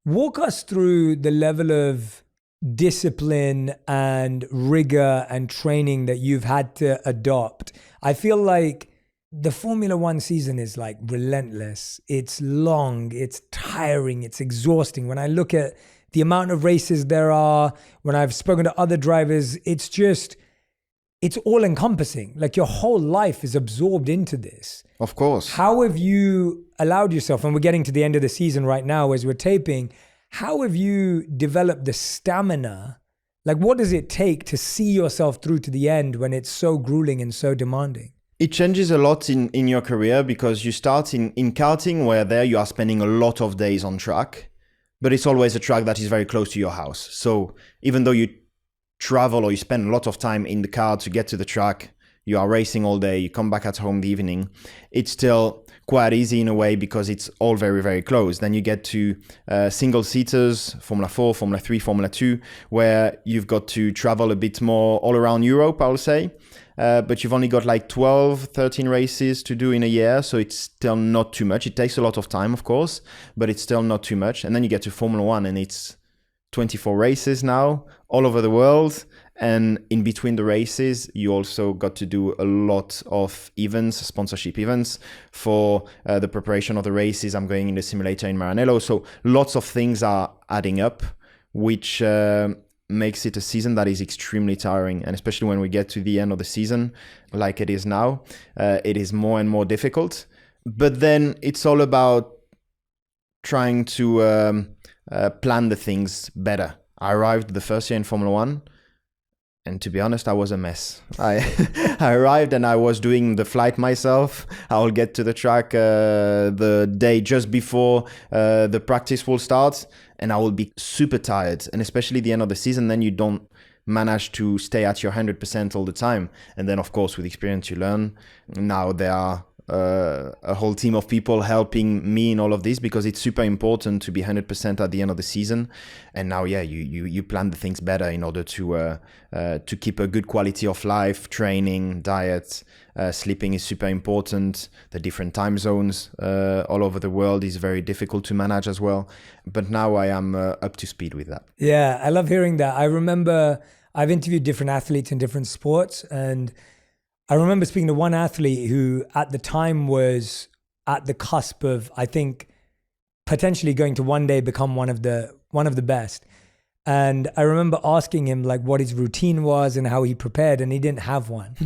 Walk us through the level of discipline and rigor and training that you've had to adopt. I feel like the Formula One season is like relentless. It's long, it's tiring, it's exhausting. When I look at the amount of races there are, when I've spoken to other drivers, it's all encompassing. Like your whole life is absorbed into this. Of course. How have you allowed yourself, and we're getting to the end of the season right now as we're taping, how have you developed the stamina? Like what does it take to see yourself through to the end when it's so grueling and so demanding? It changes a lot in your career because you start in karting where there you are spending a lot of days on track, but it's always a track that is very close to your house. So even though you travel or you spend a lot of time in the car to get to the track, you are racing all day, you come back at home in the evening, it's still quite easy in a way because it's all very, very close. Then you get to single seaters, Formula 4, Formula 3, Formula 2, where you've got to travel a bit more all around Europe, I would say. But you've only got like 12, 13 races to do in a year. So it's still not too much. It takes a lot of time, of course, but it's still not too much. And then you get to Formula 1 and it's 24 races now all over the world. And in between the races, you also got to do a lot of events, sponsorship events for the preparation of the races. I'm going in the simulator in Maranello. So lots of things are adding up, which makes it a season that is extremely tiring. And especially when we get to the end of the season, like it is now, it is more and more difficult. But then it's all about trying to plan the things better. I arrived the first year in Formula 1. And to be honest, I was a mess. I arrived and I was doing the flight myself. I'll get to the track the day just before the practice will start. And I will be super tired. And especially the end of the season, then you don't manage to stay at your 100% all the time. And then, of course, with experience, you learn. Now there are a whole team of people helping me in all of this because it's super important to be 100% at the end of the season. And now, yeah, you plan the things better in order to keep a good quality of life, training, diet, sleeping is super important. The different time zones all over the world is very difficult to manage as well. But now I am up to speed with that. Yeah, I love hearing that. I remember I've interviewed different athletes in different sports, and I remember speaking to one athlete who at the time was at the cusp of, I think, potentially going to one day become one of the best. And I remember asking him like what his routine was and how he prepared, and he didn't have one.